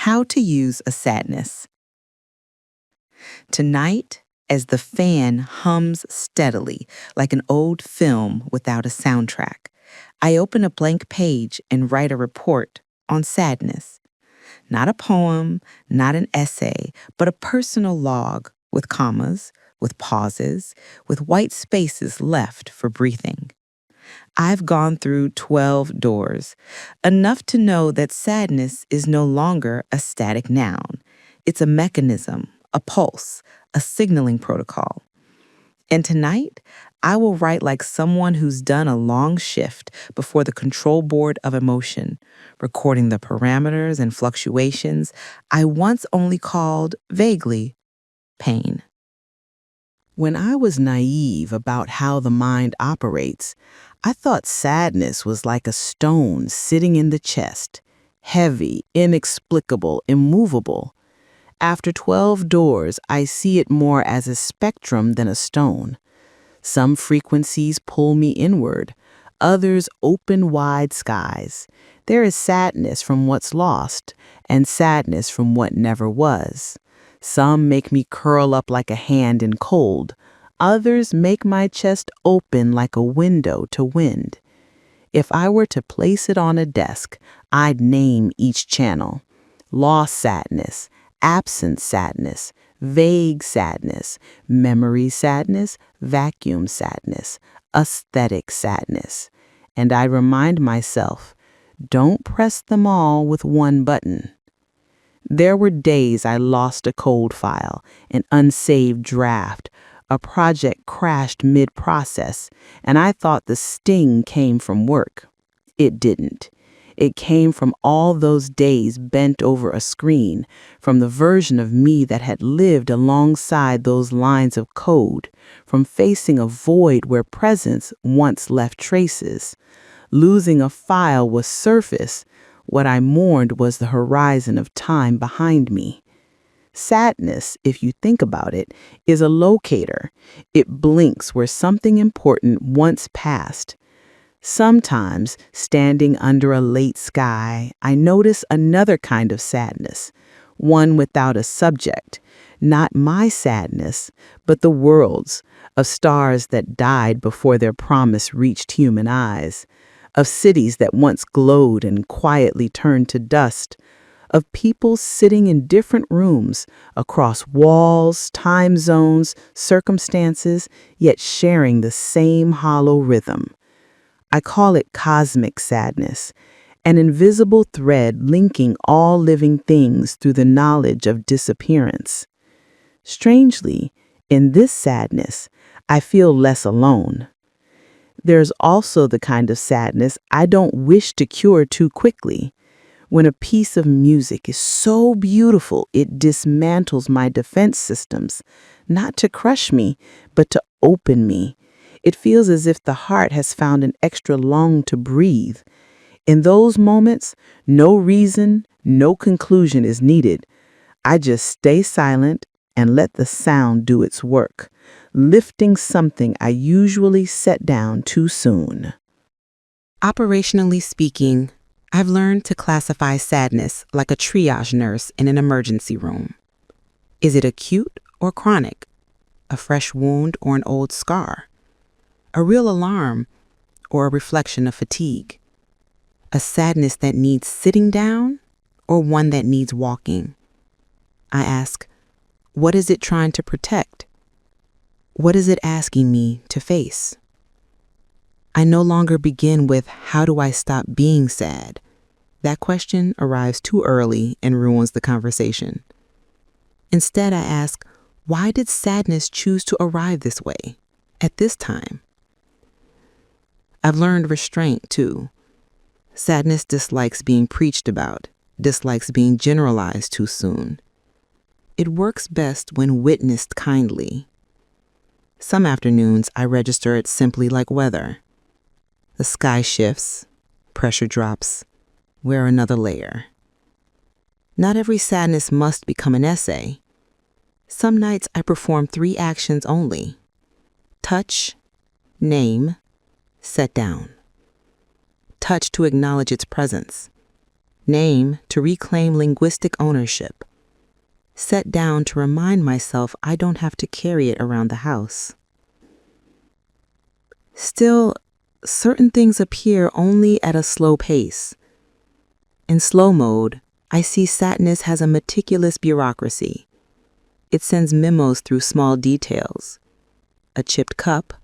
How to use a sadness. Tonight, as the fan hums steadily like an old film without a soundtrack, I open a blank page and write a report on sadness. Not a poem, not an essay, but a personal log with commas, with pauses, with white spaces left for breathing. I've gone through 12 doors, enough to know that sadness is no longer a static noun. It's a mechanism, a pulse, a signaling protocol. And tonight, I will write like someone who's done a long shift before the control board of emotion, recording the parameters and fluctuations I once only called, vaguely, pain. When I was naive about how the mind operates, I thought sadness was like a stone sitting in the chest, heavy, inexplicable, immovable. After 12 doors, I see it more as a spectrum than a stone. Some frequencies pull me inward, others open wide skies. There is sadness from what's lost and sadness from what never was. Some make me curl up like a hand in cold. Others make my chest open like a window to wind. If I were to place it on a desk, I'd name each channel. Lost sadness, absent sadness, vague sadness, memory sadness, vacuum sadness, aesthetic sadness. And I remind myself, don't press them all with one button. There were days I lost a code file, an unsaved draft, a project crashed mid-process, and I thought the sting came from work. It didn't. It came from all those days bent over a screen, from the version of me that had lived alongside those lines of code, from facing a void where presence once left traces. Losing a file was surface. What I mourned was the horizon of time behind me. Sadness, if you think about it, is a locator. It blinks where something important once passed. Sometimes, standing under a late sky, I notice another kind of sadness, one without a subject. Not my sadness, but the world's, of stars that died before their promise reached human eyes, of cities that once glowed and quietly turned to dust, of people sitting in different rooms, across walls, time zones, circumstances, yet sharing the same hollow rhythm. I call it cosmic sadness, an invisible thread linking all living things through the knowledge of disappearance. Strangely, in this sadness, I feel less alone. There's also the kind of sadness I don't wish to cure too quickly. When a piece of music is so beautiful it dismantles my defense systems, not to crush me, but to open me. It feels as if the heart has found an extra lung to breathe. In those moments, no reason, no conclusion is needed. I just stay silent and let the sound do its work, lifting something I usually set down too soon. Operationally speaking, I've learned to classify sadness like a triage nurse in an emergency room. Is it acute or chronic? A fresh wound or an old scar? A real alarm or a reflection of fatigue? A sadness that needs sitting down or one that needs walking? I ask, what is it trying to protect? What is it asking me to face? I no longer begin with, how do I stop being sad? That question arrives too early and ruins the conversation. Instead, I ask, why did sadness choose to arrive this way, at this time? I've learned restraint, too. Sadness dislikes being preached about, dislikes being generalized too soon. It works best when witnessed kindly. Some afternoons, I register it simply like weather. The sky shifts, pressure drops, wear another layer. Not every sadness must become an essay. Some nights I perform 3 actions only: touch, name, set down. Touch to acknowledge its presence. Name to reclaim linguistic ownership. Set down to remind myself I don't have to carry it around the house. Still, certain things appear only at a slow pace. In slow mode, I see sadness has a meticulous bureaucracy. It sends memos through small details. A chipped cup,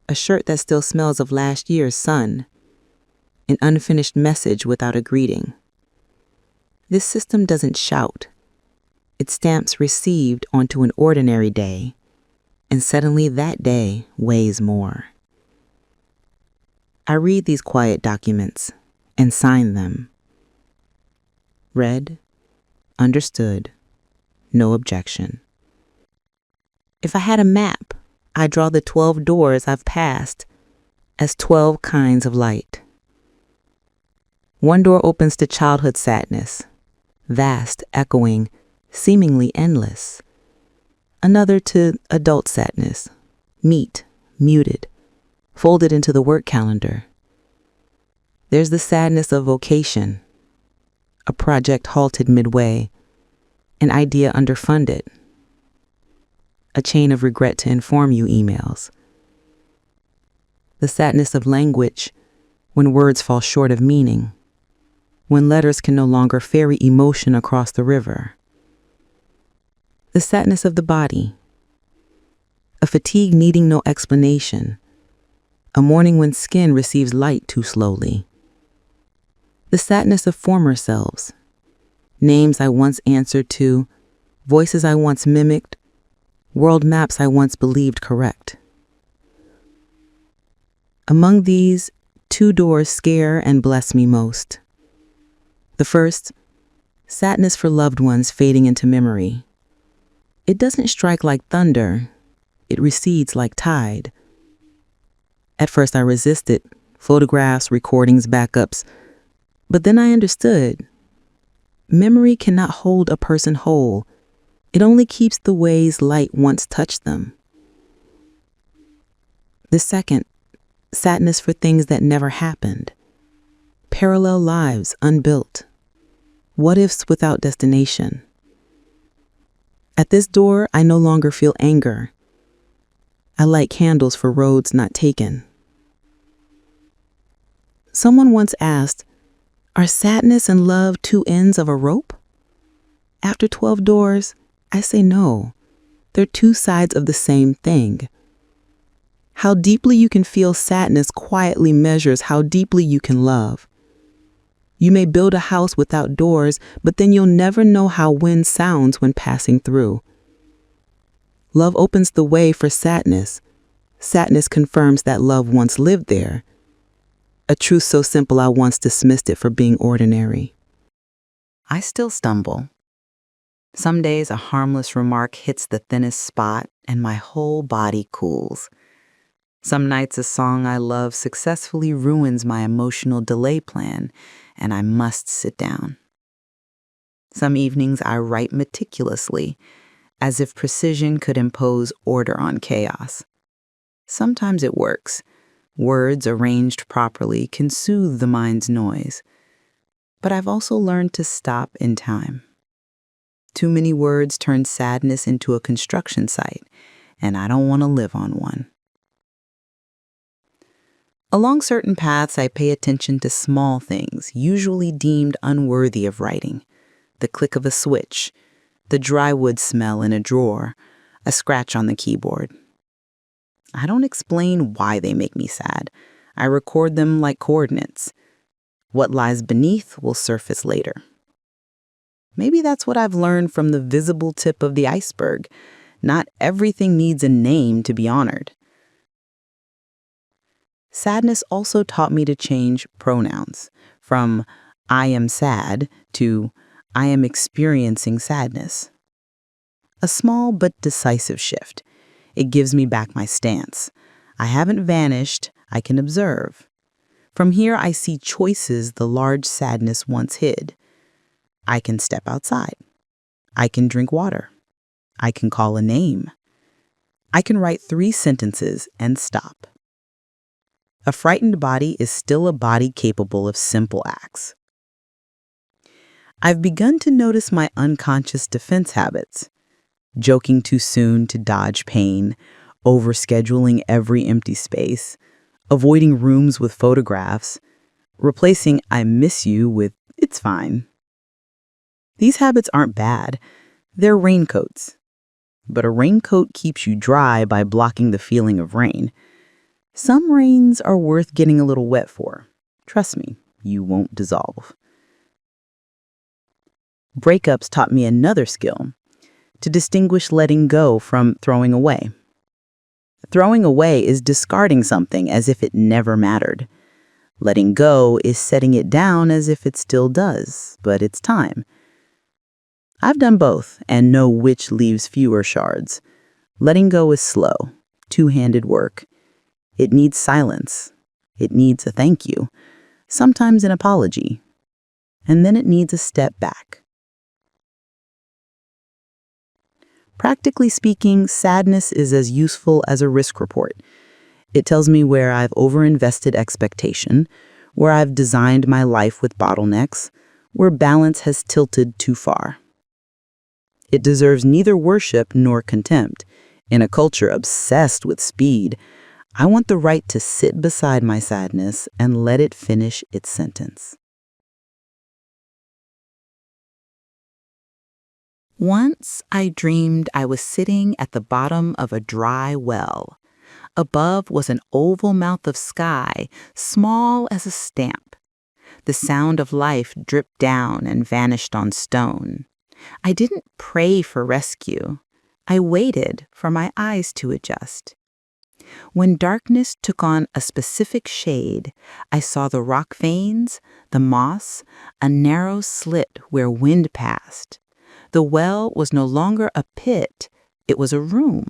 a shirt that still smells of last year's sun, an unfinished message without a greeting. This system doesn't shout. It stamps received onto an ordinary day, and suddenly that day weighs more. I read these quiet documents and sign them. Read, understood, no objection. If I had a map, I'd draw the 12 doors I've passed as 12 kinds of light. One door opens to childhood sadness, vast, echoing, seemingly endless. Another to adult sadness, neat, muted, folded into the work calendar. There's the sadness of vocation, a project halted midway, an idea underfunded, a chain of regret to inform you emails. The sadness of language when words fall short of meaning, when letters can no longer ferry emotion across the river. The sadness of the body, a fatigue needing no explanation, a morning when skin receives light too slowly. The sadness of former selves, names I once answered to, voices I once mimicked, world maps I once believed correct. Among these, 2 doors scare and bless me most. The first, sadness for loved ones fading into memory. It doesn't strike like thunder, it recedes like tide. At first I resisted, photographs, recordings, backups, but then I understood. Memory cannot hold a person whole. It only keeps the ways light once touched them. The second, sadness for things that never happened. Parallel lives unbuilt. What ifs without destination. At this door, I no longer feel anger. I light candles for roads not taken. Someone once asked, are sadness and love 2 ends of a rope? After 12 doors, I say no. They're 2 sides of the same thing. How deeply you can feel sadness quietly measures how deeply you can love. You may build a house without doors, but then you'll never know how wind sounds when passing through. Love opens the way for sadness. Sadness confirms that love once lived there. A truth so simple I once dismissed it for being ordinary. I still stumble. Some days a harmless remark hits the thinnest spot and my whole body cools. Some nights a song I love successfully ruins my emotional delay plan and I must sit down. Some evenings I write meticulously, as if precision could impose order on chaos. Sometimes it works. Words arranged properly can soothe the mind's noise. But I've also learned to stop in time. Too many words turn sadness into a construction site, and I don't want to live on one. Along certain paths, I pay attention to small things, usually deemed unworthy of writing. The click of a switch, the dry wood smell in a drawer, a scratch on the keyboard. I don't explain why they make me sad. I record them like coordinates. What lies beneath will surface later. Maybe that's what I've learned from the visible tip of the iceberg. Not everything needs a name to be honored. Sadness also taught me to change pronouns from I am sad to I am experiencing sadness. A small but decisive shift. It gives me back my stance. I haven't vanished, I can observe. From here, I see choices the large sadness once hid. I can step outside. I can drink water. I can call a name. I can write 3 sentences and stop. A frightened body is still a body capable of simple acts. I've begun to notice my unconscious defense habits. Joking too soon to dodge pain, overscheduling every empty space, avoiding rooms with photographs, replacing "I miss you" with "it's fine." These habits aren't bad. They're raincoats. But a raincoat keeps you dry by blocking the feeling of rain. Some rains are worth getting a little wet for. Trust me, you won't dissolve. Breakups taught me another skill: to distinguish letting go from throwing away. Throwing away is discarding something as if it never mattered. Letting go is setting it down as if it still does, but it's time. I've done both and know which leaves fewer shards. Letting go is slow, two-handed work. It needs silence. It needs a thank you, sometimes an apology. And then it needs a step back. Practically speaking, sadness is as useful as a risk report. It tells me where I've overinvested expectation, where I've designed my life with bottlenecks, where balance has tilted too far. It deserves neither worship nor contempt. In a culture obsessed with speed, I want the right to sit beside my sadness and let it finish its sentence. Once I dreamed I was sitting at the bottom of a dry well. Above was an oval mouth of sky, small as a stamp. The sound of life dripped down and vanished on stone. I didn't pray for rescue. I waited for my eyes to adjust. When darkness took on a specific shade, I saw the rock veins, the moss, a narrow slit where wind passed. The well was no longer a pit, it was a room.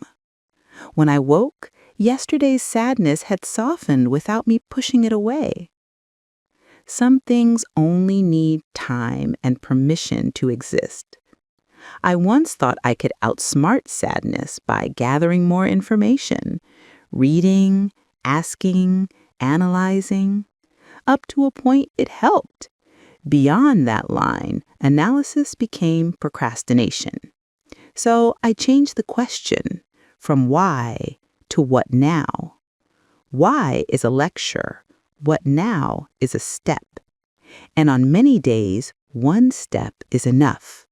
When I woke, yesterday's sadness had softened without me pushing it away. Some things only need time and permission to exist. I once thought I could outsmart sadness by gathering more information, reading, asking, analyzing. Up to a point, it helped. Beyond that line, analysis became procrastination. So I changed the question from why to what now. Why is a lecture. What now is a step. And on many days, one step is enough.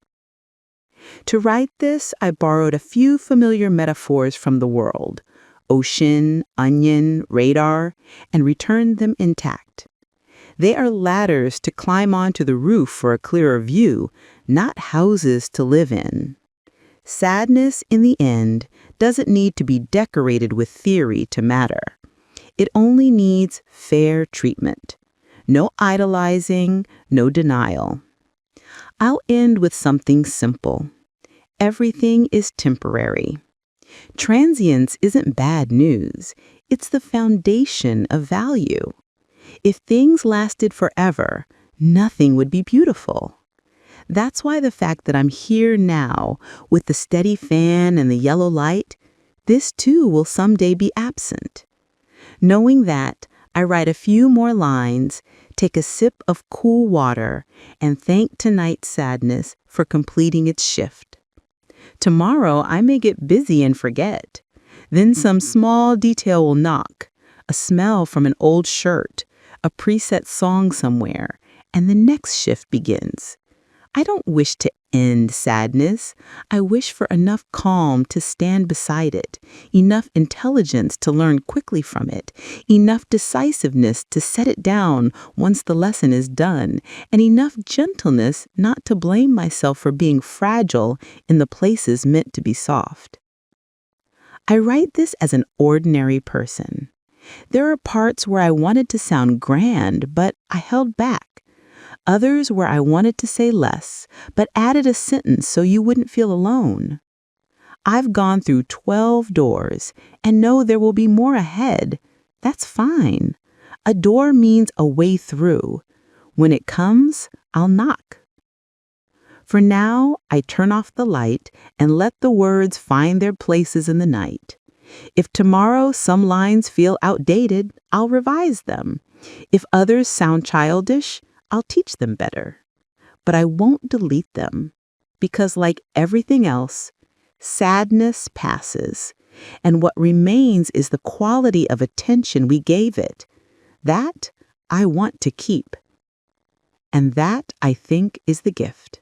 To write this, I borrowed a few familiar metaphors from the world, ocean, onion, radar, and returned them intact. They are ladders to climb onto the roof for a clearer view, not houses to live in. Sadness, in the end, doesn't need to be decorated with theory to matter. It only needs fair treatment. No idolizing, no denial. I'll end with something simple. Everything is temporary. Transience isn't bad news. It's the foundation of value. If things lasted forever, nothing would be beautiful. That's why the fact that I'm here now, with the steady fan and the yellow light, this too will someday be absent. Knowing that, I write a few more lines, take a sip of cool water, and thank tonight's sadness for completing its shift. Tomorrow, I may get busy and forget. Then some small detail will knock, a smell from an old shirt, a preset song somewhere, and the next shift begins. I don't wish to end sadness. I wish for enough calm to stand beside it, enough intelligence to learn quickly from it, enough decisiveness to set it down once the lesson is done, and enough gentleness not to blame myself for being fragile in the places meant to be soft. I write this as an ordinary person. There are parts where I wanted to sound grand, but I held back. Others where I wanted to say less, but added a sentence so you wouldn't feel alone. I've gone through 12 doors and know there will be more ahead. That's fine. A door means a way through. When it comes, I'll knock. For now, I turn off the light and let the words find their places in the night. If tomorrow some lines feel outdated, I'll revise them. If others sound childish, I'll teach them better. but I won't delete them because, like everything else, sadness passes, and what remains is the quality of attention we gave it. That I want to keep. And that, I think, is the gift.